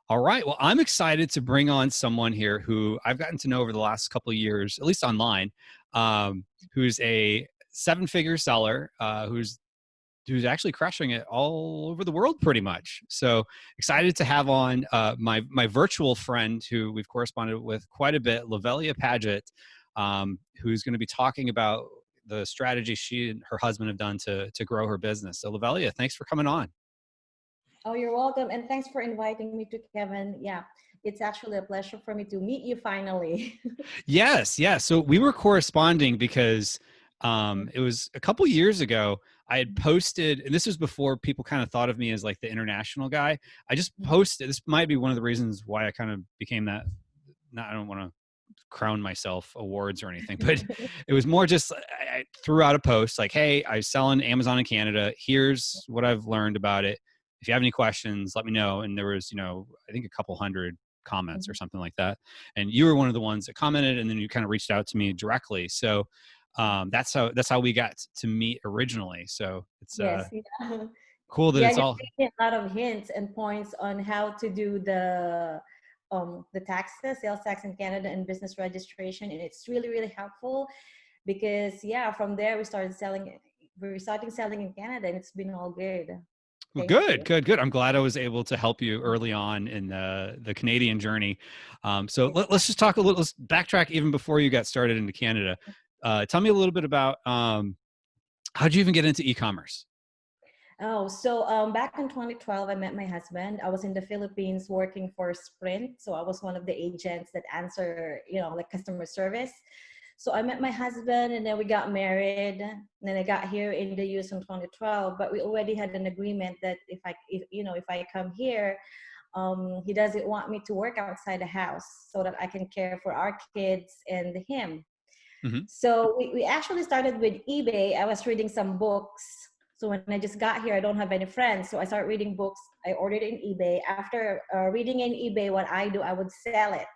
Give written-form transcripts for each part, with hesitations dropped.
All right. Well, I'm excited to bring on someone here who I've gotten to know over the last couple of years, at least online, who's a seven-figure seller, who's actually crushing it all over the world pretty much. So excited to have on my virtual friend who we've corresponded with quite a bit, Lovella Padgett, who's going to be talking about the strategy she and her husband have done to grow her business. So Lovella, thanks for coming on. Oh, you're welcome. And thanks for inviting me to Kevin. Yeah, it's actually a pleasure for me to meet you finally. Yes, yes. So we were corresponding because it was a couple years ago. I had posted, and this was before people kind of thought of me as like the international guy. I just posted. This might be one of the reasons why I kind of became that. Not, I don't want to crown myself awards or anything, but it was more just I threw out a post like, "Hey, I sell on Amazon in Canada. Here's what I've learned about it. If you have any questions, let me know." And there was, I think a couple hundred comments or something like that. And you were one of the ones that commented, and then you kind of reached out to me directly. So that's how we got to meet originally. So it's Yes, yeah. cool that Yeah, it's you all. gave me a lot of hints and points on how to do the taxes, sales tax in Canada and business registration. And it's really, really helpful because yeah, from there we're starting selling in Canada and it's been all good. Well, Thank good, you. good, good. I'm glad I was able to help you early on in the Canadian journey. So let's just talk a little. Let's backtrack even before you got started into Canada. Tell me a little bit about how'd you even get into e-commerce? Oh, so back in 2012, I met my husband. I was in the Philippines working for Sprint. So I was one of the agents that answer, like customer service. So I met my husband and then we got married. And then I got here in the US in 2012, but we already had an agreement that if I come here, he doesn't want me to work outside the house so that I can care for our kids and him. Mm-hmm. So we actually started with eBay. I was reading some books. So when I just got here, I don't have any friends. So I started reading books. I ordered in eBay. After reading in eBay, what I do, I would sell it.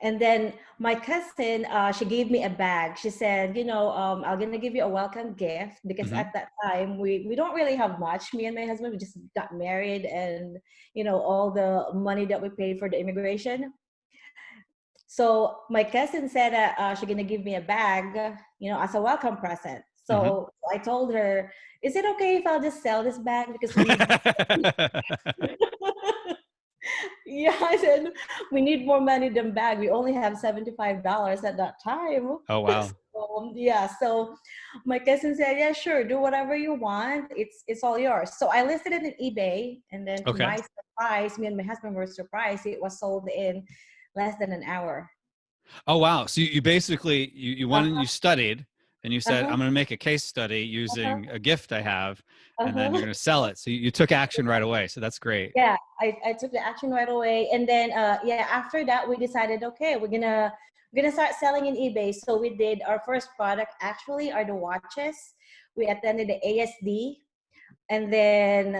And then my cousin, she gave me a bag. She said, I'm going to give you a welcome gift because Mm-hmm. at that time, we don't really have much. Me and my husband, we just got married and, all the money that we paid for the immigration. So my cousin said that she's gonna give me a bag, as a welcome present. So I told her, "Is it okay if I'll just sell this bag because we need?" Mm-hmm. Yeah, I said we need more money than bag. We only have $75 at that time. Oh wow. So, yeah, so my cousin said, "Yeah, sure, do whatever you want. It's all yours." So I listed it in eBay, and then to Okay. my surprise, me and my husband were surprised. It was sold in less than an hour. Oh wow. So you basically you went and Uh-huh, you studied and you said, uh-huh, I'm going to make a case study uh-huh, using a gift I have, and then you're uh-huh. going to sell it. So you took action right away. So that's great. Yeah, I took the action right away. And then yeah, after that we decided, okay, we're gonna start selling in eBay. So we did our first product actually are the watches. We attended the ASD and then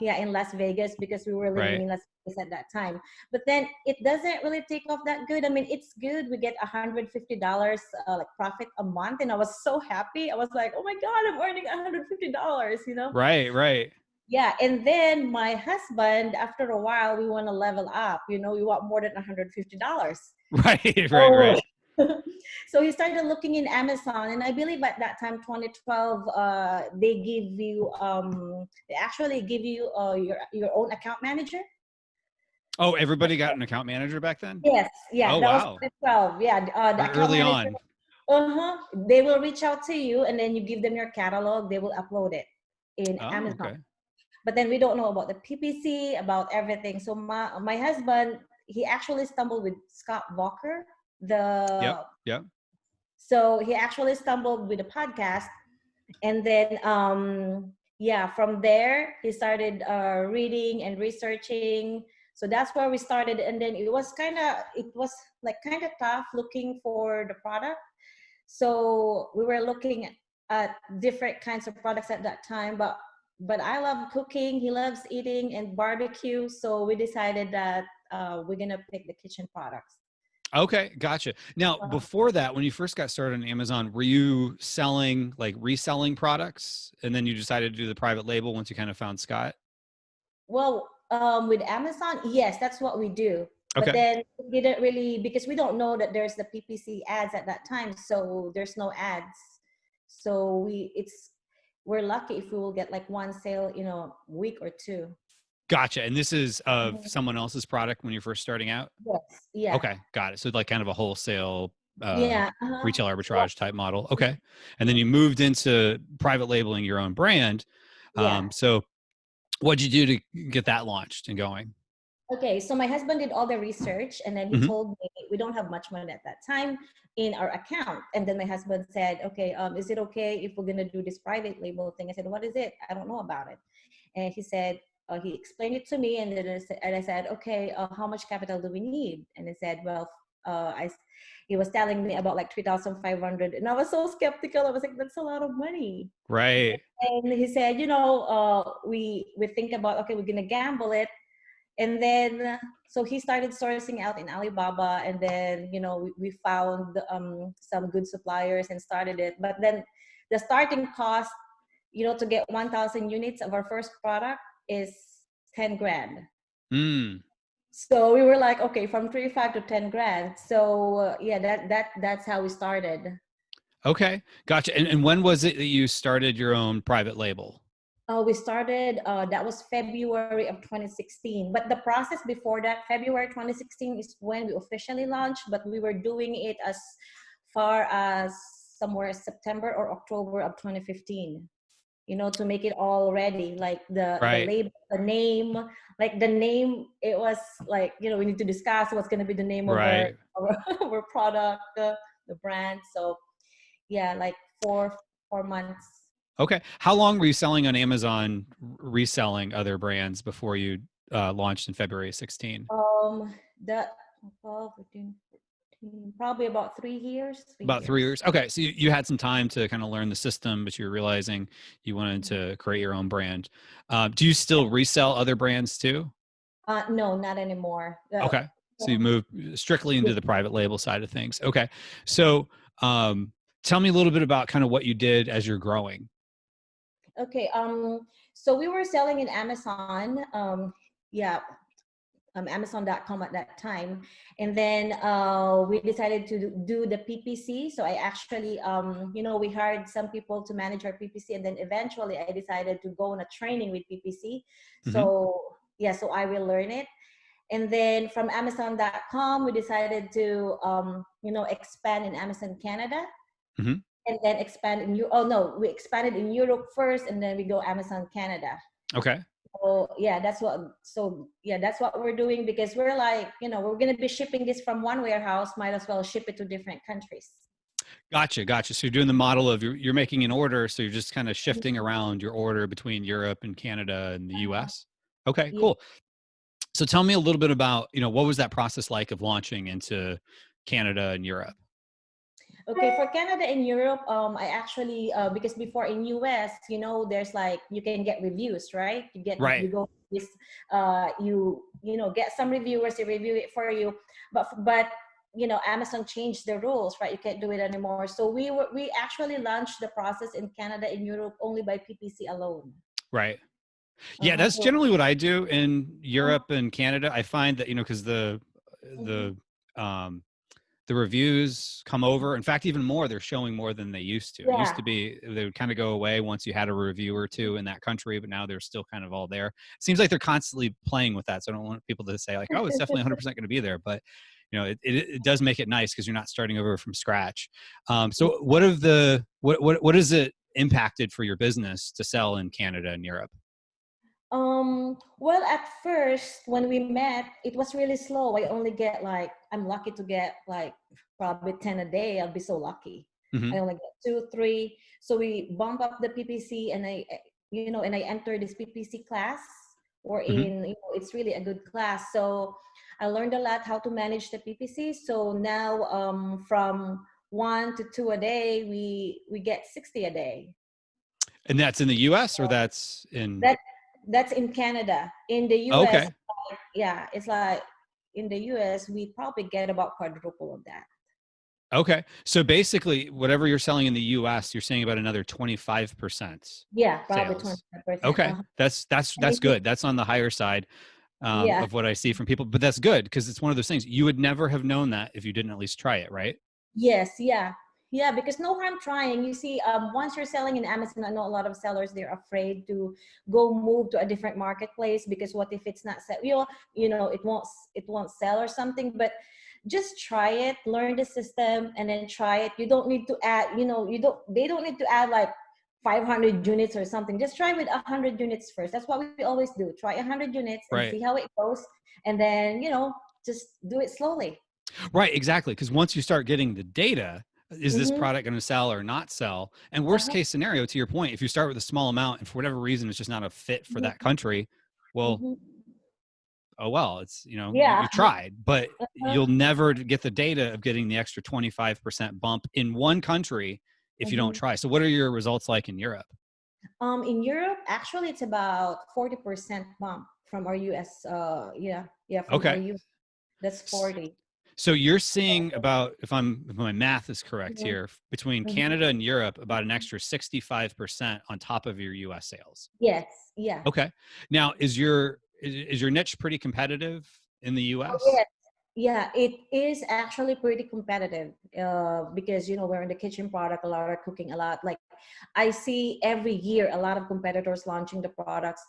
yeah, in Las Vegas because we were living Right. in Las Vegas at that time. But then it doesn't really take off that good. I mean, it's good. We get $150 like profit a month, and I was so happy. I was like, oh my god, I'm earning $150. Right. Right. Yeah, and then my husband, after a while, we want to level up. We want more than $150. Right. Right. Oh. Right. So he started looking in Amazon, and I believe at that time, 2012, they actually give you your own account manager. Oh, everybody got an account manager back then? Yes, yeah, Oh that was wow. 2012. Yeah, the Very account early manager. on. They will reach out to you, and then you give them your catalog. They will upload it in Oh, Amazon. okay. But then we don't know about the PPC, about everything. So my husband, he actually stumbled with Scott Walker. Yep. Yep. So he actually stumbled with the podcast, and then yeah, from there he started reading and researching. So that's where we started, and then it was like kind of tough looking for the product. So we were looking at different kinds of products at that time, but I love cooking. He loves eating and barbecue. So we decided that we're gonna pick the kitchen products. Okay, gotcha. Now, Uh, before that, when you first got started on Amazon, were you selling like reselling products and then you decided to do the private label once you kind of found Scott? well, with Amazon, yes, that's what we do. But Okay. then we didn't really, because we don't know that there's the PPC ads at that time, so there's no ads. So we're lucky if we will get like one sale, week or two. Gotcha. And this is of someone else's product when you're first starting out? Yes. Yeah. Okay, got it. So like kind of a wholesale Yeah. retail Yeah. arbitrage type model. Okay. And then you moved into private labeling your own brand. Yeah. So what'd you do to get that launched and going? Okay, so my husband did all the research, and then he Mhm. told me we don't have much money at that time in our account. And then my husband said, okay, is it okay if we're gonna do this private label thing? I said, what is it? I don't know about it. And he said, he explained it to me, and then I said, okay, how much capital do we need? And he said, well, he was telling me about like 3,500, and I was so skeptical. I was like, that's a lot of money. Right. And he said, we think about, okay, we're gonna gamble it. And then, so he started sourcing out in Alibaba, and then, we found some good suppliers and started it. But then the starting cost, to get 1,000 units of our first product is 10 grand. Mm. So we were like, okay, from 3.5 to 10 grand. So yeah, that's how we started. Okay, gotcha. And when was it that you started your own private label? We started, that was February of 2016. But the process before that, February 2016 is when we officially launched, but we were doing it as far as somewhere September or October of 2015, to make it all ready, like the Right. label, the name, it was like, we need to discuss what's going to be the name of Right. our product, the brand. So yeah, like 4 months. Okay. How long were you selling on Amazon, reselling other brands before you launched in February 16? That 12, 15, 14, probably about 3 years. About 3 years. Okay. So you had some time to kind of learn the system, but you were realizing you wanted to create your own brand. Do you still resell other brands too? No, not anymore. Okay. So you moved strictly into the private label side of things. Okay. So tell me a little bit about kind of what you did as you're growing. Okay. So we were selling in Amazon. Yeah. Amazon.com at that time. And then we decided to do the PPC. So I actually, we hired some people to manage our PPC. And then eventually I decided to go on a training with PPC. Mm-hmm. So yeah, so I will learn it. And then from Amazon.com, we decided to, expand in Amazon Canada. Mm-hmm. And then expand in we expanded in Europe first, and then we go Amazon Canada. Okay. So yeah, that's what we're doing, because we're like, we're going to be shipping this from one warehouse, might as well ship it to different countries. Gotcha. So you're doing the model of you're making an order. So you're just kind of shifting around your order between Europe and Canada and the US. Okay, Yeah. cool. So tell me a little bit about, what was that process like of launching into Canada and Europe? Okay, for Canada and Europe, I actually, because before in US, there's like, you can get reviews, right? Right. You go this, get some reviewers to review it for you, but Amazon changed the rules, right? You can't do it anymore. So we actually launched the process in Canada and Europe only by PPC alone. Right. Yeah, that's generally what I do in Europe and Canada. I find that, because the reviews come over. In fact, even more, they're showing more than they used to. Yeah. It used to be, they would kind of go away once you had a review or two in that country, but now they're still kind of all there. It seems like they're constantly playing with that. So I don't want people to say like, oh, it's definitely 100% going to be there. But, it does make it nice because you're not starting over from scratch. So what has it impacted for your business to sell in Canada and Europe? Well, at first when we met, it was really slow. I only get I'm lucky to get like probably 10 a day. I'll be so lucky. Mm-hmm. I only get 2, 3. So we bump up the PPC, and I enter this PPC class, or it's really a good class. So I learned a lot how to manage the PPC. So now, from 1 to 2 a day, we get 60 a day. And that's in the US or that's in? That's in Canada. In the US, okay. It's like in the US, we probably get about quadruple of that. Okay. So basically, whatever you're selling in the US, you're saying about another 25%. Yeah, probably sales. 25%. Okay. That's good. That's on the higher side. Yeah. of what I see from people. But that's good because it's one of those things you would never have known that if you didn't at least try it, right? Yes, yeah. Yeah, because no harm trying. You see, once you're selling in Amazon, I know a lot of sellers, they're afraid to go move to a different marketplace because what if it's not sell, it won't sell or something. But just try it, learn the system, and then try it. You don't need to add, they don't need to add like 500 units or something. Just try with 100 units first. That's what we always do. Try 100 units and Right. see how it goes, and then just do it slowly. Right, exactly. Because once you start getting the data, is this Mm-hmm. product going to sell or not sell? And worst Uh-huh. case scenario, to your point, if you start with a small amount and for whatever reason it's just not a fit for that country, well, Mm-hmm. oh well, it's Yeah. you tried, but Uh-huh. you'll never get the data of getting the extra 25% bump in one country if you don't Mm-hmm. try. So, what are your results like in Europe? In Europe, actually, it's about 40% bump from our US. Yeah, from our Okay. US. That's 40. So you're seeing about, if my math is correct Mhm. here, between Mhm. Canada and Europe, about an extra 65% on top of your US sales. Yes, yeah. Okay. Now, is your niche pretty competitive in the Oh, US? yes. Yeah, it is actually pretty competitive because we're in the kitchen product, a lot of cooking, a lot. Like I see every year a lot of competitors launching the products,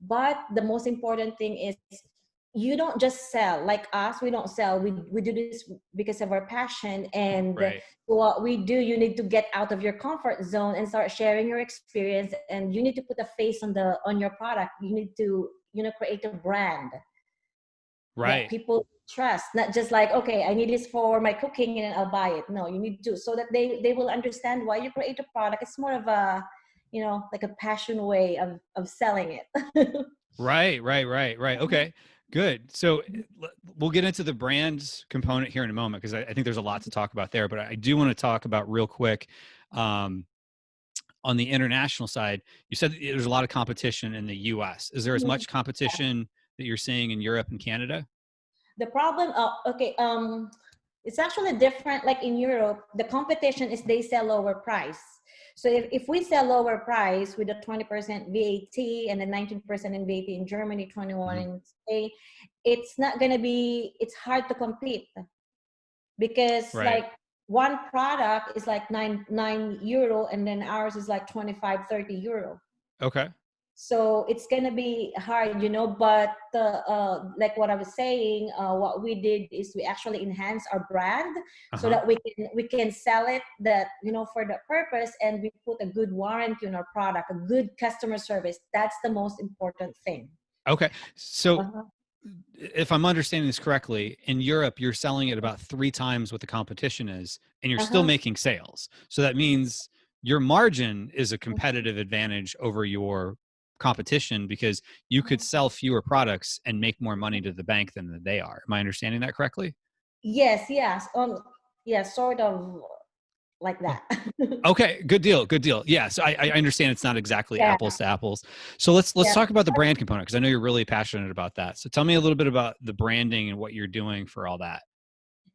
but the most important thing is you don't just sell like us. We don't sell. We do this because of our passion, and Right. what we do, you need to get out of your comfort zone and start sharing your experience, and you need to put a face on your product. You need to create a brand that Right. people trust, not just like, okay, I need this for my cooking and I'll buy it. No, you need to, so that they will understand why you create a product. It's more of a like a passion way of selling it. Right, right, right, right. Okay, good. So we'll get into the brands component here in a moment because I think there's a lot to talk about there. But I do want to talk about real quick um, on the international side. You said that there's a lot of competition in the U.S. Is there as much competition that you're seeing in Europe and Canada? The problem, okay, it's actually different. Like in Europe, the competition is they sell lower price. So if we sell lower price with a 20% VAT and then 19% in VAT in Germany, 21 Mhm. in Spain, it's hard to compete because Right. like one product is like nine euro and then ours is like 25-30 euro. Okay. So it's gonna be hard, but like what I was saying, what we did is we actually enhance our brand Uh so huh. that we can sell it that for that purpose, and we put a good warranty on our product, a good customer service. That's the most important thing. Okay. So Uh-huh. if I'm understanding this correctly, in Europe, you're selling at about 3 times what the competition is, and you're still Uh-huh. making sales. So that means your margin is a competitive advantage over your competition because you could sell fewer products and make more money to the bank than they are. Am I understanding that correctly? Yes, yeah, sort of like Oh, that. okay, good deal, good deal. Yeah, so I understand it's not exactly Yeah, apples to apples. So let's yeah. talk about the brand component because I know you're really passionate about that. So tell me a little bit about the branding and what you're doing for all that.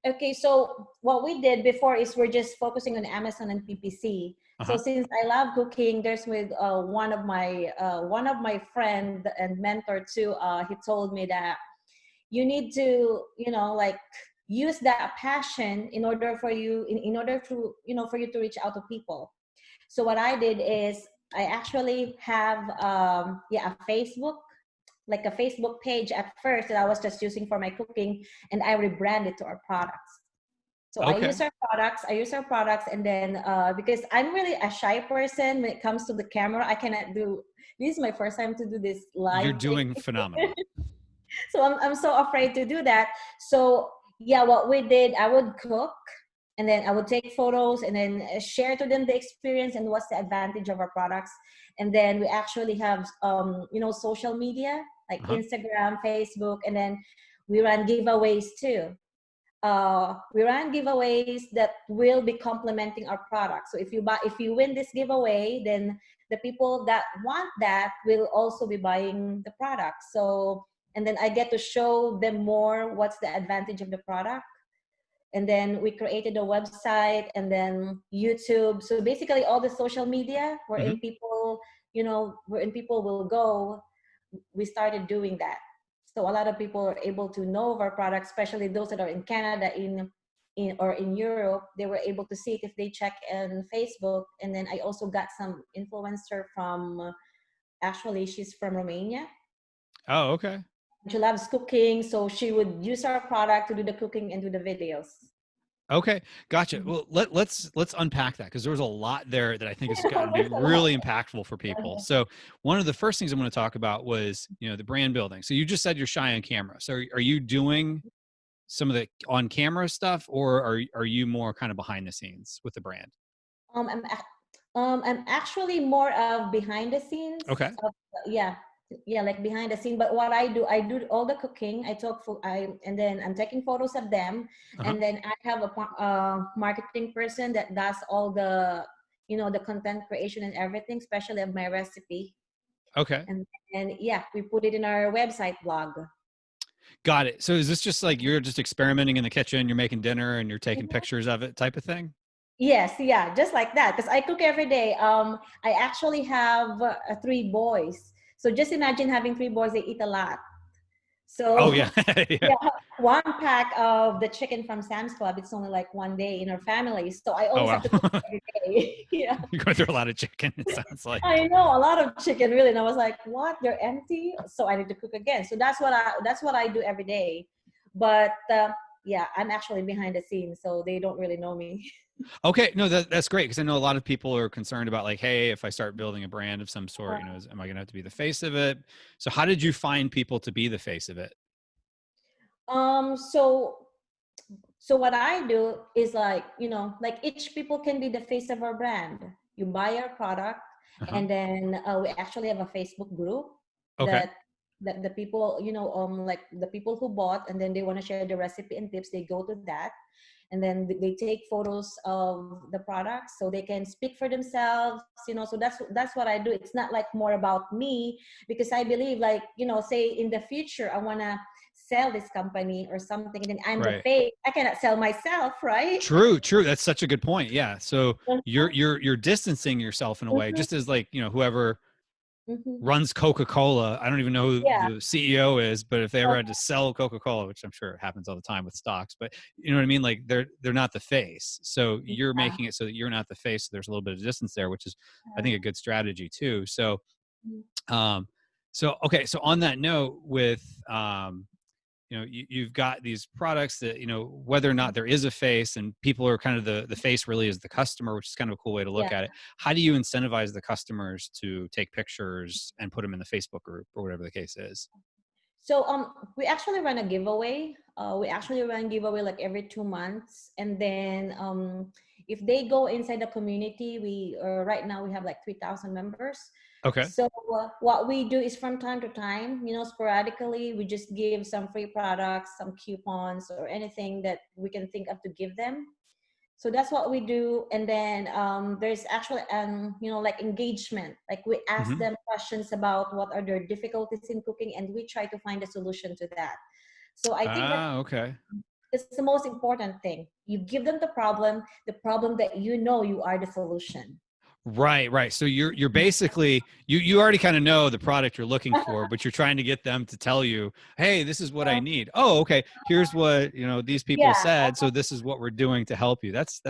Okay, so what we did before is we're just focusing on Amazon and PPC. Uh So huh. since I love cooking, there's with one of my friend and mentor too. He told me that you need to like use that passion in order for you in order to for you to reach out to people. So what I did is I actually have a Facebook, like a Facebook page at first that I was just using for my cooking, and I rebranded to our products. So Okay. I use our products, and then because I'm really a shy person when it comes to the camera, I cannot do. This is my first time to do this You're live thing, doing phenomenal. so I'm so afraid to do that. So yeah, what we did, I would cook, and then I would take photos, and then share to them the experience and what's the advantage of our products. And then we actually have social media like Uh-huh. Instagram, Facebook, and then we run giveaways too. We run giveaways that will be complementing our product. So if you win this giveaway, then the people that want that will also be buying the product. So, and then I get to show them more what's the advantage of the product. And then we created a website and then YouTube. So basically all the social media Hmm. wherein people will go, we started doing that. So a lot of people are able to know of our product, especially those that are in Canada, or in Europe. They were able to see it if they check on Facebook. And then I also got some influencer from, actually, she's from Romania. Oh, okay. She loves cooking, so she would use our product to do the cooking and do the videos. Okay, gotcha. Mhm. Well, let's unpack that because there was a lot there that I think is You going know, to be there's a lot. really impactful for people. So one of the first things I'm going to talk about was, the brand building. So you just said you're shy on camera. So are you doing some of the on camera stuff, or are you more kind of behind the scenes with the brand? Um, I'm I'm actually more of behind the scenes. Okay. Of, yeah, yeah, like behind the scene. But what I do all the cooking. And then I'm taking photos of them, Uh-huh. and then I have a marketing person that does all the, the content creation and everything, especially of my recipe. Okay. And yeah, we put it in our website blog. Got it. So is this just like you're just experimenting in the kitchen, you're making dinner and you're taking pictures of it type of thing? Yes, yeah, just like that. Because I cook every day. I actually have three boys. So just imagine having three boys. They eat a lot. Oh yeah. So Yeah. yeah, one pack of the chicken from Sam's Club. It's only like one day in our family. So I Oh always have wow. to cook every day. Yeah, You're going through a lot of chicken, it sounds like. I know, a lot of chicken really. And I was like, what? They're empty. So I need to cook again. So that's what I do every day. But yeah, I'm actually behind the scenes, so they don't really know me. Okay, no, that's great because I know a lot of people are concerned about like, hey, if I start building a brand of some sort, am I going to have to be the face of it? So how did you find people to be the face of it? Um, so so what I do is like, like each people can be the face of our brand. You buy our product, Uh-huh. and then we actually have a Facebook group Okay. that the people, like the people who bought, and then they want to share the recipe and tips, they go to that. And then they take photos of the products so they can speak for themselves. So that's what I do. It's not like more about me, because I believe, like, say in the future I want to sell this company or something, and then I'm the Right. face. I cannot sell myself, right? True, true. That's such a good point. Yeah. So you're Mhm, you're distancing yourself in a way, mhm, just as like, whoever mhm. runs Coca-Cola. I don't even know who Yeah. the CEO is, but if they ever had to sell Coca-Cola, which I'm sure happens all the time with stocks, but you know what I mean? Like they're not the face. So you're Yeah. making it so that you're not the face. So there's a little bit of distance there, which is I think a good strategy too. So Mhm. um okay, so on that note with you've got these products that whether or not there is a face and people are kind of the face really is the customer, which is kind of a cool way to look Yeah. at it. How do you incentivize the customers to take pictures and put them in the Facebook group or whatever the case is? So we actually run a giveaway. We actually run giveaway like every 2 months, and then if they go inside the community, we right now we have like 3,000 members. Okay. So what we do is from time to time, sporadically, we just give some free products, some coupons, or anything that we can think of to give them. So that's what we do. And then there's actually like engagement, like we ask Hmm. them questions about what are their difficulties in cooking, and we try to find a solution to that. So I think Ah, okay. that's the most important thing. You give them the problem that you are the solution. Right, right. So you're basically you already kind of know the product you're looking for, but you're trying to get them to tell you, "Hey, this is what I need." Oh, okay. Here's what, these people Yeah, said, so this is what we're doing to help you. That's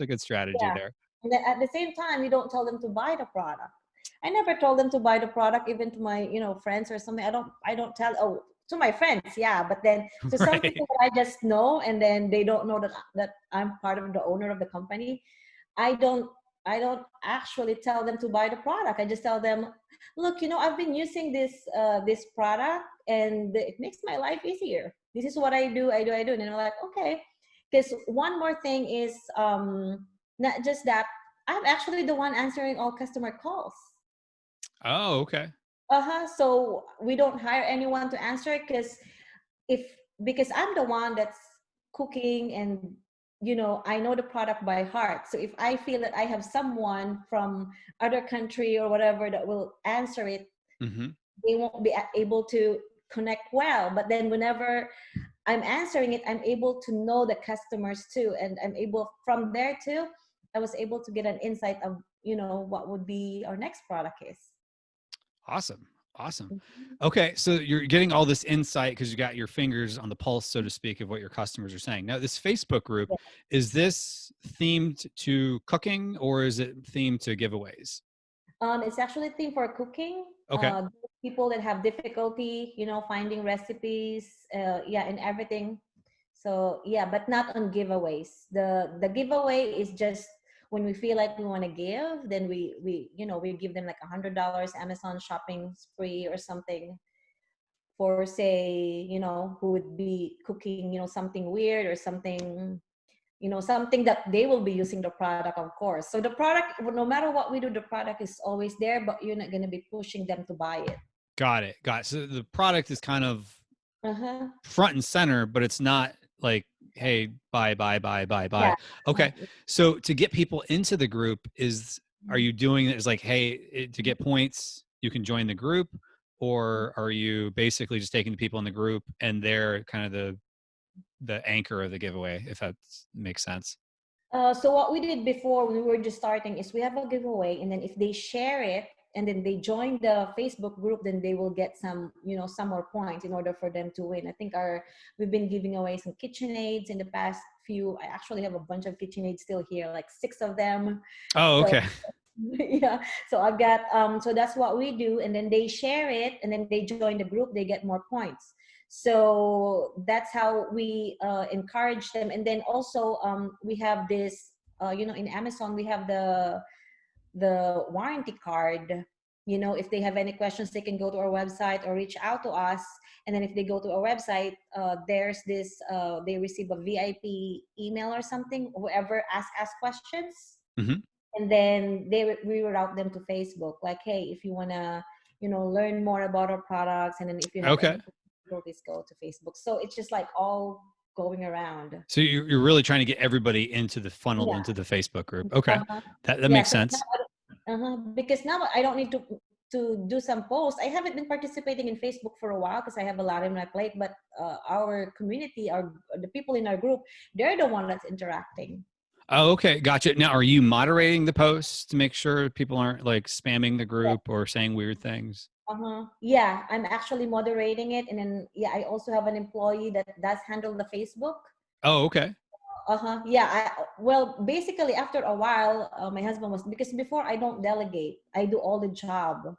a good strategy yeah. there. And then at the same time, you don't tell them to buy the product. I never told them to buy the product, even to my, friends or something. I don't tell, oh, to my friends, yeah. But then to some Right. people that I just know, and then they don't know that I'm part of the owner of the company. I don't, I don't actually tell them to buy the product. I just tell them, look, I've been using this product, and it makes my life easier. This is what I do. And they're like, okay. Because one more thing is, not just that, I'm actually the one answering all customer calls. Oh, okay. So we don't hire anyone to answer it, if because I'm the one that's cooking, and I know the product by heart. So if I feel that I have someone from other country or whatever that will answer it, Hmm. they won't be able to connect well. But then whenever I'm answering it, I'm able to know the customers too, and I'm able from there too. I was able to get an insight of what would be our next product is. Awesome. Awesome. Mhm. Okay, so you're getting all this insight because you got your fingers on the pulse, so to speak, of what your customers are saying. Now, this Facebook group, Yeah. is this themed to cooking or is it themed to giveaways? It's actually a thing for cooking. Okay, People that have difficulty, finding recipes, yeah, and everything. So yeah, but not on giveaways. The giveaway is just when we feel like we want to give, then we give them like $100 Amazon shopping spree or something for, say, who would be cooking, something weird or something, something that they will be using the product, of course. So the product, no matter what we do, the product is always there, but you're not going to be pushing them to buy it. got it. Got it. So the product is kind of Uh-huh. front and center, but it's not like, hey, buy, buy, buy, buy, Yeah. buy. Okay. So to get people into the group are Mhm. you doing it as like, hey, to get points, you can join the group? Or are you basically just taking the people in the group and they're kind of the anchor of the giveaway, if that makes sense? So what we did before when we were just starting is we have a giveaway, and then if they share it and then they join the Facebook group, then they will get some more points in order for them to win. I think we've been giving away some KitchenAids in the past few. I actually have a bunch of KitchenAids still here, like 6 of them. Oh, So okay. yeah, so I've got so that's what we do, and then they share it and then they join the group, they get more points. So that's how we encourage them. And then also we have this in Amazon we have the warranty card. If they have any questions, they can go to our website or reach out to us. And then if they go to our website, there's this they receive a VIP email or something, whoever asks questions. Hmm. And then we route them to Facebook, like, hey, if you want to learn more about our products, and then if you have Okay. any difficulties, go to Facebook. So it's just like all going around. So you're really trying to get everybody into the funneled Yeah. into the Facebook group. Okay. Uh-huh. That Yeah, makes because now sense. because now I don't need to do some posts. I haven't been participating in Facebook for a while because I have a lot on my plate, but our community, the people in our group, they're the one that's interacting. Oh, okay. Gotcha. Now, are you moderating the posts to make sure people aren't like spamming the group or saying weird things? Uh-huh. Yeah, I'm actually moderating it. And then, yeah, I also have an employee that does handle the Facebook. Oh, okay. Uh-huh. Yeah. Well, basically, after a while, my husband was, because before I don't delegate, I do all the job.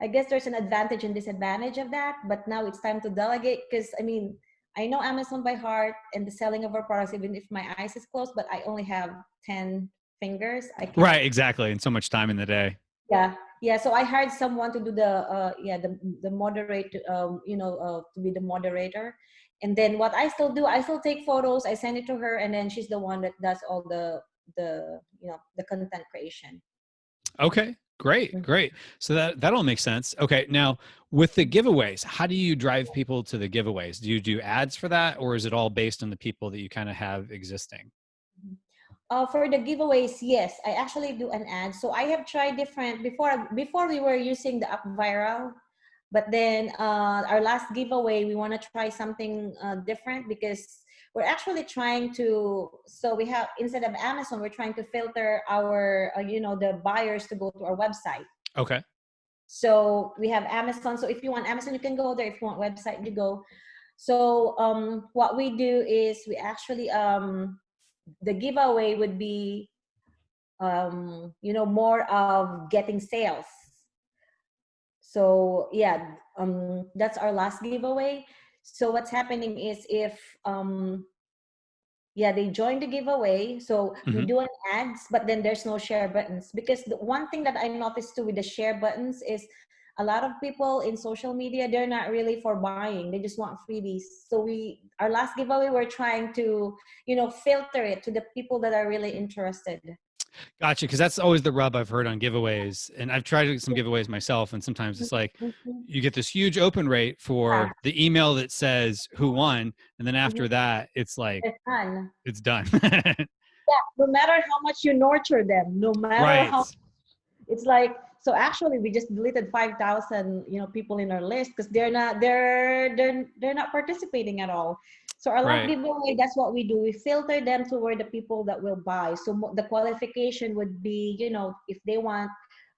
I guess there's an advantage and disadvantage of that, but now it's time to delegate because, I mean, I know Amazon by heart and the selling of our products, even if my eyes is closed, but I only have 10 fingers. I cannot. Right. Exactly. And so much time in the day. Yeah, yeah. So I hired someone to do the moderate, to be the moderator. And then what I still do, I still take photos, I send it to her, and then she's the one that does all the content creation. Okay. Great. Great. So that all makes sense. Okay. Now, with the giveaways, how do you drive people to the giveaways? Do you do ads for that, or is it all based on the people that you kind of have existing? For the giveaways, yes, I actually do an ad. So I have tried different before we were using the Up Viral, but then our last giveaway we want to try something different because we're actually trying to. So we have, instead of Amazon, we're trying to filter our the buyers to go to our website. Okay. So we have Amazon. So if you want Amazon, you can go there. If you want website, you go. So what we do is we actually the giveaway would be more of getting sales. So yeah, that's our last giveaway. So what's happening is if yeah, they join the giveaway, so we Hmm. do an ads, but then there's no share buttons, because the one thing that I noticed too with the share buttons is a lot of people in social media, they're not really for buying, they just want freebies. So our last giveaway, we're trying to filter it to the people that are really interested. Gotcha. Because that's always the rub I've heard on giveaways. And I've tried some giveaways myself. And sometimes it's like Mhm. you get this huge open rate for the email that says who won. And then Mhm. after that, it's like, It's fun. it's done. Yeah, no matter how much you nurture them, no matter Right. how, it's like, so actually we just deleted 5,000 people in our list because they're not participating at all. So our last Right. giveaway, that's what we do, we filter them toward the people that will buy. So the qualification would be, if they want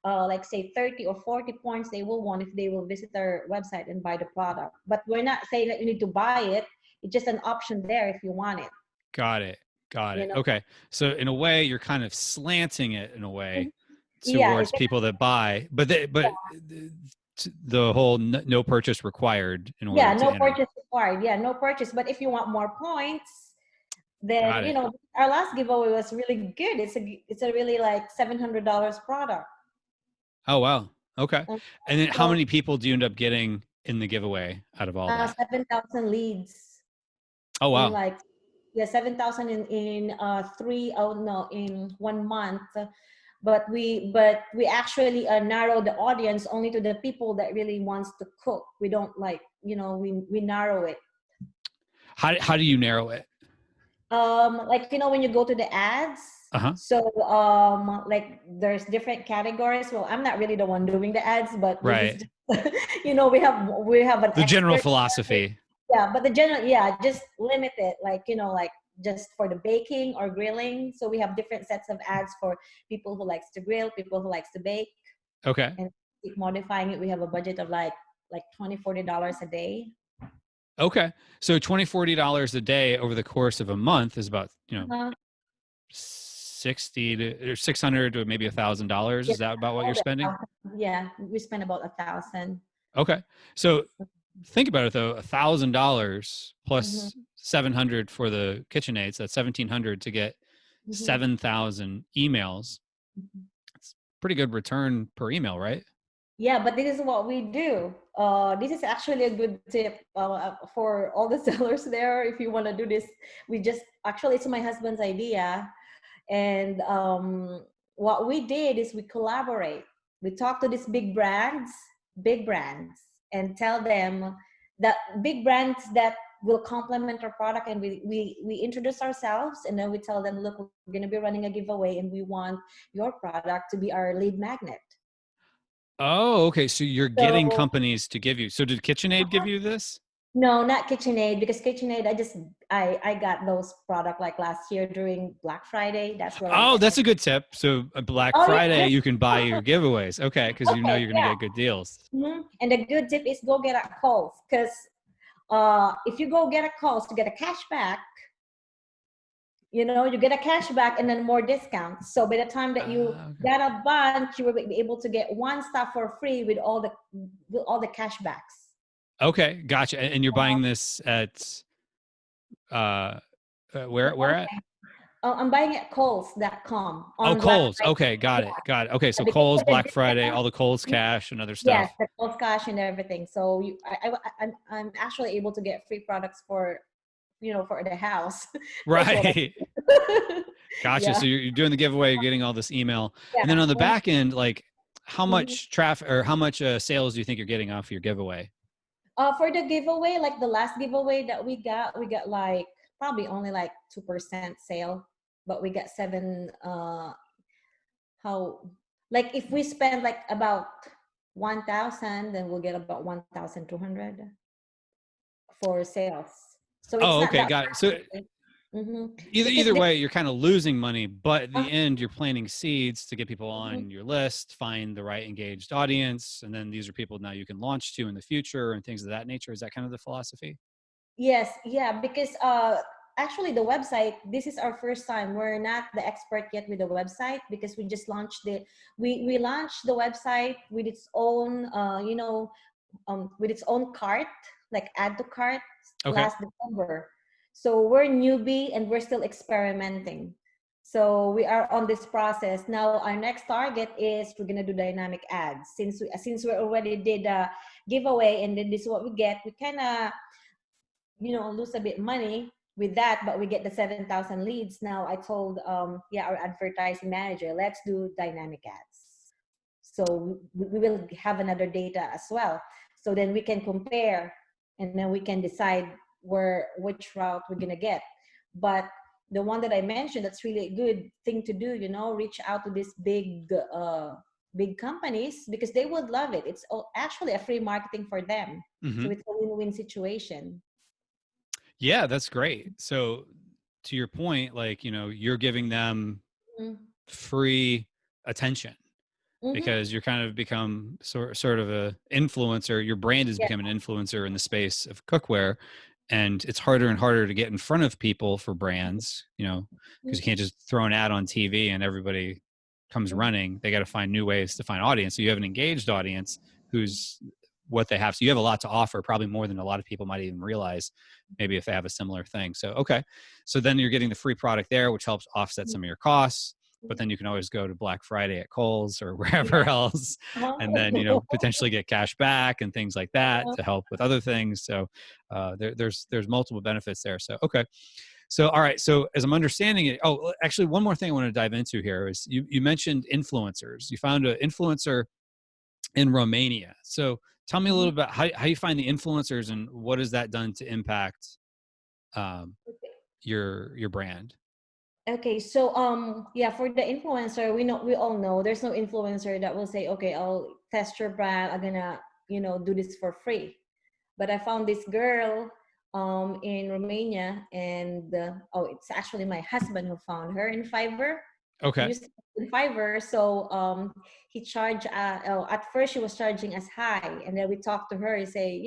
like say 30 or 40 points they will want if they will visit our website and buy the product. But we're not saying that you need to buy it. It's just an option there if you want it. Got it. Got You it. know? Okay. So in a way, you're kind of slanting it in a way Yeah. towards people that buy, but the whole no purchase required in order Yeah, to no enter. purchase required. Yeah, no purchase. But if you want more points, then Got it. our last giveaway was really good. It's a really like $700 product. Oh, wow. Okay. Um, And then how So many people do you end up getting in the giveaway out of all that? 7,000 leads Oh, in wow. like 7,000 in 1 month. But we actually narrow the audience only to the people that really wants to cook. We don't like we narrow it. How do you narrow it? Like when you go to the ads, Uh-huh. so like there's different categories. Well, I'm not really the one doing the ads, but this is Right. we have an The general expert. philosophy. Yeah, but the general, yeah, just limit it, like like just for the baking or grilling. So we have different sets of ads for people who likes to grill, people who likes to bake, Okay. and keep modifying it. We have a budget of like $20-$40 a day. Okay. So $40 a day over the course of a month is about, Uh-huh. 60 to or 600 to maybe $1,000. Yeah, Is that about what you're spending? yeah, we spend about 1,000. Okay. So think about it though, $1,000 Mm-hmm. plus 700 for the KitchenAids, that's 1,700 to get Mm-hmm. 7,000 emails. Mm-hmm. It's pretty good return per email, right? Yeah, but this is what we do. This is actually a good tip for all the sellers there. If you want to do this, it's my husband's idea. And what we did is we collaborate. We talk to these big brands, and tell them that big brands that will complement our product. And we introduce ourselves, and then we tell them, look, we're going to be running a giveaway, and we want your product to be our lead magnet. Oh, okay. So you're getting So companies to give you. So did KitchenAid give you this? no, not KitchenAid, because KitchenAid, I got those product like last year during Black Friday. That's where I Oh, get them. that's a good tip. So Black Oh yeah. Friday, you can buy your giveaways. Okay. Because you know Okay. you're going to Yeah. get good deals. And the good tip is go get a calls, because if you go get a calls to get a cash back, you get a cash back and then more discounts. So by the time that you Okay. got a bunch, you will be able to get one stuff for free with all the cash backs. Okay. Gotcha. And you're buying this at uh where at? I'm buying at Kohl's.com Oh, on Black Kohl's. Friday. Okay, got it. Got it. Okay, so Because Kohl's, of the Black Friday, discount. all the Kohl's cash and other Yes, stuff. the Kohl's cash and everything. So I'm actually able to get free products for for the house. That's what Right. Gotcha. yeah. So you're doing the giveaway, you're getting all this email. And then Yeah. on the back end, like how Mhm. much traffic or how much sales do you think you're getting off your giveaway? For the giveaway, like the last giveaway that we got like probably only like 2% sale, but we got seven. How like if we spend like about 1,000, then we'll get about 1,200 for sales. So it's Oh, not okay, that got it. So much. Mm-hmm. Because either way, you're kind of losing money, but at uh, the end, you're planting seeds to get people mhm. on your list, find the right engaged audience, and then these are people now you can launch to in the future and things of that nature. Is that kind of the philosophy? Yes, yeah, because actually the website, this is our first time. We're not the expert yet with the website, because we just launched we launched the website with its own with its own cart, like add to cart, Okay. last December. So we're newbie and we're still experimenting. So we are on this process. Now our next target is we're gonna do dynamic ads. Since we already did a giveaway, and then this is what we get, we kinda lose a bit money with that, but we get the 7,000 leads. Now I told our advertising manager, let's do dynamic ads. So we will have another data as well. So then we can compare, and then we can decide which route we're gonna get. But the one that I mentioned, that's really a good thing to do, reach out to these big companies, because they would love it. It's actually a free marketing for them. So Hmm. it's a win-win situation. Yeah, that's great. So to your point, like, you're giving them Mm. free attention. because you're kind of become sort of a influencer. Your brand has Yeah. become an influencer in the space of cookware, and it's harder and harder to get in front of people for brands, you know, because you can't just throw an ad on TV and everybody comes running. They got to find new ways to find audience. So you have an engaged audience who's what they have. So you have a lot to offer, probably more than a lot of people might even realize, maybe if they have a similar thing. So, okay. So then you're getting the free product there, which helps offset some of your costs. But then you can always go to Black Friday at Kohl's or wherever else, and then, you know, potentially get cash back and things like that to help with other things. So there's multiple benefits there. So, okay. So, all right. So as I'm understanding it, oh, actually one more thing I want to dive into here is you mentioned influencers. You found an influencer in Romania. So tell me a little bit how you find the influencers and what has that done to impact your brand? Okay, so yeah, for the influencer, we all know there's no influencer that will say, okay, I'll test your brand, I'm gonna, do this for free. But I found this girl in Romania, and it's actually my husband who found her in Fiverr. He Okay. used to be in Fiverr, so he charged. At first, she was charging us high, and then we talked to her. He say,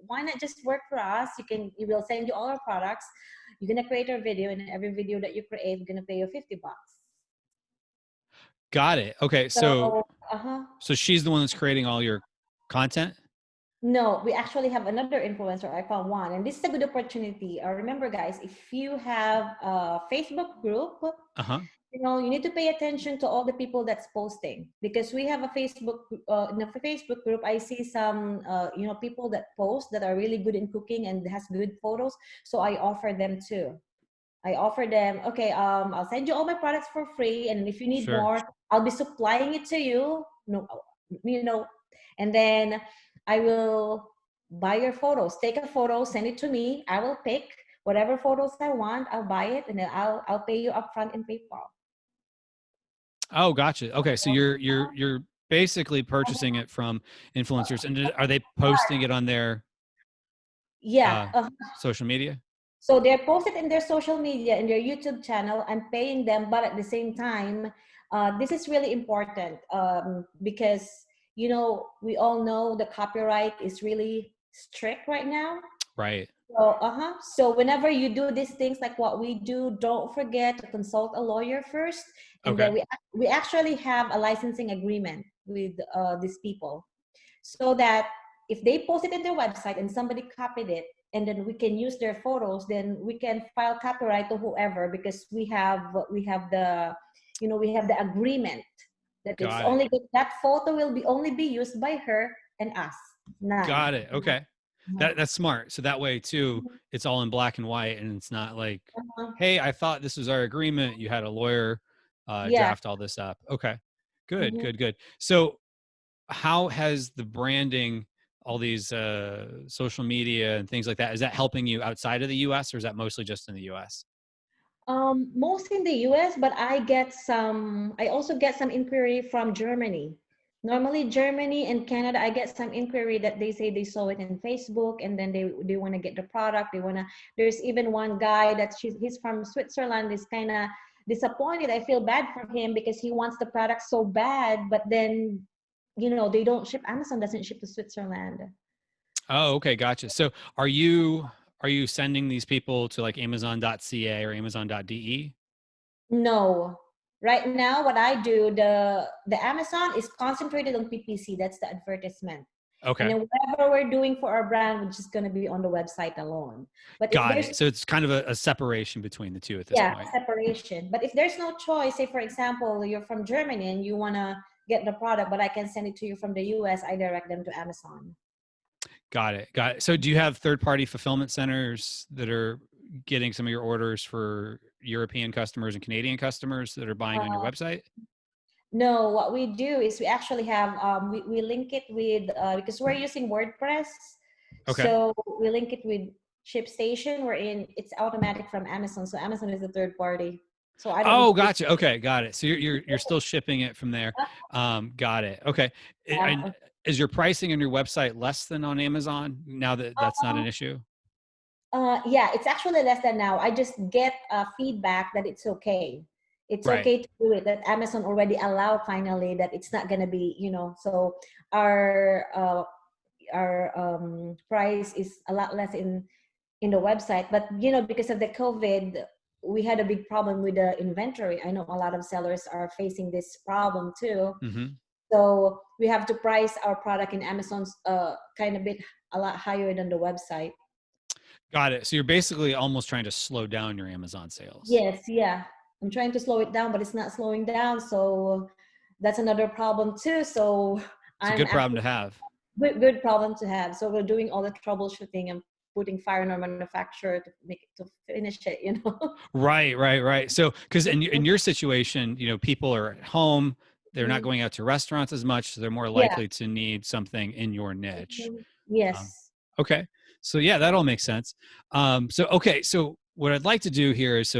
why not just work for us? We will send you all our products. You're gonna create our video, and every video that you create, we're gonna pay you $50. Got it. Okay. So So, so she's the one that's creating all your content? no, we actually have another influencer. I found one, and this is a good opportunity. Remember, guys, if you have a Facebook group, Uh-huh. you need to pay attention to all the people that's posting, because we have a Facebook in the Facebook group. I see some people that post that are really good in cooking and has good photos, so I offer them too. I offer them, okay, I'll send you all my products for free, and if you need Sure. more, I'll be supplying it to you. No, and then I will buy your photos. Take a photo, send it to me. I will pick whatever photos I want. I'll buy it, and then I'll pay you upfront in PayPal. Oh, gotcha. Okay. So you're basically purchasing it from influencers, and are they posting it on their Yeah. social media? So they're posted in their social media, in their YouTube channel. I'm paying them, but at the same time, this is really important because we all know the copyright is really strict right now. Right. So whenever you do these things like what we do, don't forget to consult a lawyer first, and Okay. then we actually have a licensing agreement with these people, so that if they post it in their website and somebody copied it, and then we can use their photos, then we can file copyright to whoever, because we have the agreement that it's Got it. only that photo will only be used by her and us, none. Got it. Okay. That's smart. So that way too, it's all in black and white, and it's not like, hey, I thought this was our agreement. You had a lawyer Yeah. draft all this up. Okay. Good, Mhm. good, good. So how has the branding, all these social media and things like that, is that helping you outside of the US, or is that mostly just in the US? Most in the US, but I also get some inquiry from Germany. Normally Germany and Canada, I get some inquiry that they say they saw it in Facebook, and then they want to get the product. There's even one guy he's from Switzerland, is kind of disappointed. I feel bad for him because he wants the product so bad, but then, they don't ship, Amazon doesn't ship to Switzerland. Oh, okay, gotcha. So are you sending these people to like amazon.ca or amazon.de? No. Right now, what I do, the Amazon is concentrated on PPC. That's the advertisement. And Okay. then whatever we're doing for our brand, which is going to be on the website alone. But if Got there's it. So it's kind of a separation between the two at this yeah, point. separation. But if there's no choice, say for example, you're from Germany and you want to get the product, but I can send it to you from the US, I direct them to Amazon. Got it. Got it. So do you have third-party fulfillment centers that are getting some of your orders for European customers and Canadian customers that are buying on your Uh, website? no, what we do is we actually have we link it with because we're using WordPress, Okay. so we link it with ShipStation. It's automatic from Amazon, so Amazon is the third party. So I don't need Oh, to pay. gotcha. Okay, got it. So you're still shipping it from there. Got it. Okay. And is your pricing on your website less than on Amazon now that that's not an issue? Yeah, it's actually less than now. I just get feedback that it's okay. It's Right. okay to do it. That Amazon already allowed finally that it's not gonna be, so our uh, our price is a lot less in the website. But because of the COVID, we had a big problem with the inventory. I know a lot of sellers are facing this problem too. Mm-hmm. So we have to price our product in Amazon's kind of bit a lot higher than the website. Got it. So you're basically almost trying to slow down your Amazon sales. Yes, yeah. I'm trying to slow it down, but it's not slowing down. So that's another problem too. So It's a I'm good problem actually to have. good problem to have. So we're doing all the troubleshooting and putting fire on our manufacturer to make it to finish it, Right, right, right. So, because in your situation, people are at home, they're not Mhm. going out to restaurants as much, so they're more Yeah. likely to need something in your niche. Mhm. Um, Yes. okay, so yeah, that all makes sense. So what I'd like to do here is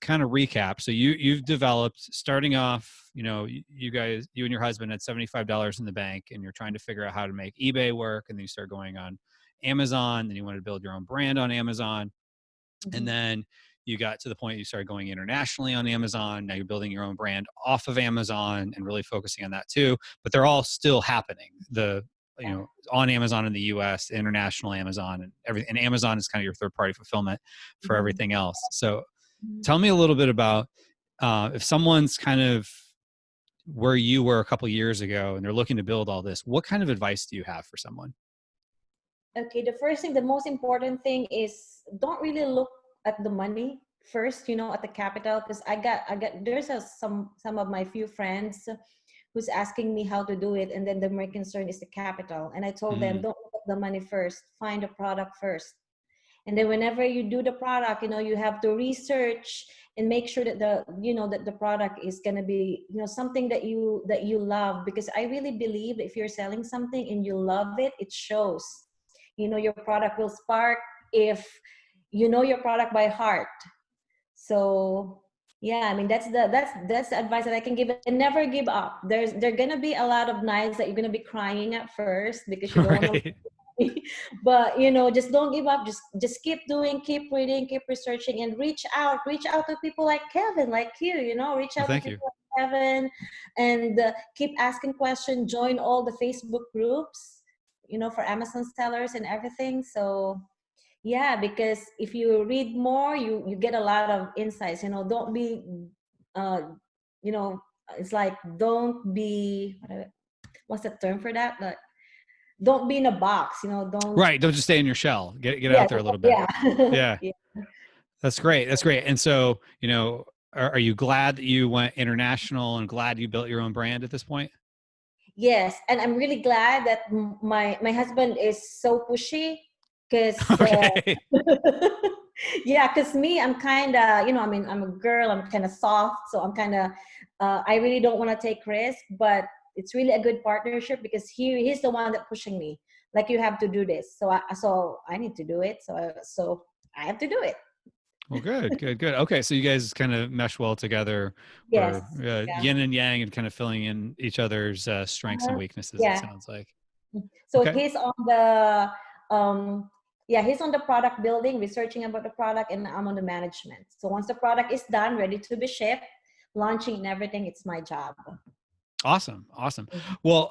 kind of recap. So you've developed starting off. You guys, you and your husband had $75 in the bank, and you're trying to figure out how to make eBay work, and then you start going on Amazon. Then you want to build your own brand on Amazon. And Mhm. then you got to the point you started going internationally on Amazon. Now you're building your own brand off of Amazon and really focusing on that too. But they're all still happening. Yeah. On Amazon in the US, international Amazon and everything. And Amazon is kind of your third party fulfillment for Mhm. everything else. So Mhm. tell me a little bit about if someone's kind of where you were a couple years ago and they're looking to build all this, what kind of advice do you have for someone? Okay, the first thing, the most important thing is don't really look at the money first, at the capital, because there's some of my few friends who's asking me how to do it, and then the main concern is the capital. And I told them, Mm, don't look at the money first, find the product first. And then whenever you do the product, you have to research and make sure that the product is going to be, something that you love, because I really believe if you're selling something and you love it, it shows. Your product will spark if you know your product by heart. So yeah, I mean, that's the advice that I can give. And never give up. There're gonna be a lot of nights that you're gonna be crying at first because you don't want to right. but just don't give up. Just keep doing, keep reading, keep researching, and reach out to people like Kevin, like you, reach Well, out to thank you. people like Kevin, and keep asking questions, join all the Facebook groups, for Amazon sellers and everything. So yeah, because if you read more, you get a lot of insights. Don't be uh you know it's like, don't be, what's the term for that, like, don't be in a box, don't. Right. Don't just stay in your shell. Get Yeah, out there a little bit. yeah. Yeah. Yeah. That's great. That's great. And so, are you glad that you went international and glad you built your own brand at this point? Yes, and I'm really glad that my husband is so pushy, because Okay. yeah, because me, I'm kind of, I mean, I'm a girl, I'm kind of soft, so I'm kind of, I really don't want to take risk, but it's really a good partnership because he's the one that pushing me, like, you have to do this, so I need to do it, so I have to do it. Well, good, good, good. Okay. So you guys kind of mesh well together, Yes. or Yeah. yin and yang, and kind of filling in each other's strengths and Uh-huh. weaknesses, it Yeah. sounds like. So Okay. he's on the he's on the product building, researching about the product, and I'm on the management. So once the product is done, ready to be shipped, launching and everything, it's my job. Awesome. Awesome. Well,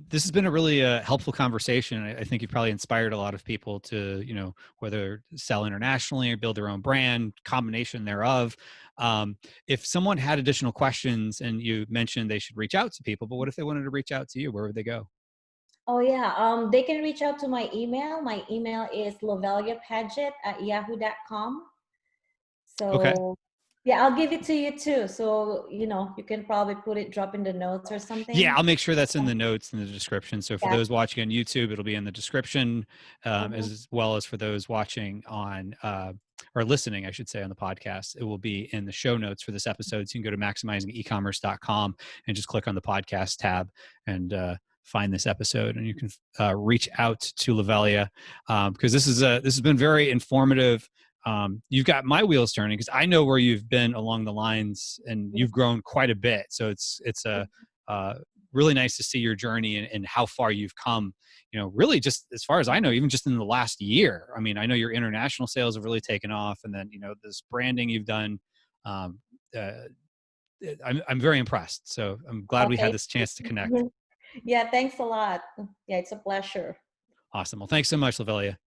this has been a really helpful conversation. I think you've probably inspired a lot of people to, whether sell internationally or build their own brand, combination thereof. If someone had additional questions, and you mentioned they should reach out to people, but what if they wanted to reach out to you? Where would they go? Oh yeah, they can reach out to my email. My email is lovellapadgett@yahoo.com. Okay. So yeah, I'll give it to you too. So you can probably drop in the notes or Yeah, something. I'll make sure that's in the notes in the description. So for Yeah. those watching on YouTube, it'll be in the description, Mhm. as well as for those watching on or listening, I should say, on the podcast. It will be in the show notes for this episode. So you can go to maximizingecommerce.com and just click on the podcast tab and find this episode, and you can reach out to Lovella because this has been very informative. You've got my wheels turning because I know where you've been along the lines, and Yes. you've grown quite a bit. So it's a uh, really nice to see your journey and how far you've come. Really, just as far as I know, even just in the last year. I mean, I know your international sales have really taken off, and then this branding you've done. Um, uh, I'm very impressed. So I'm glad we had Okay. this chance to connect. Yeah, thanks a lot. Yeah, it's a pleasure. Awesome. Well, thanks so much, Lovella.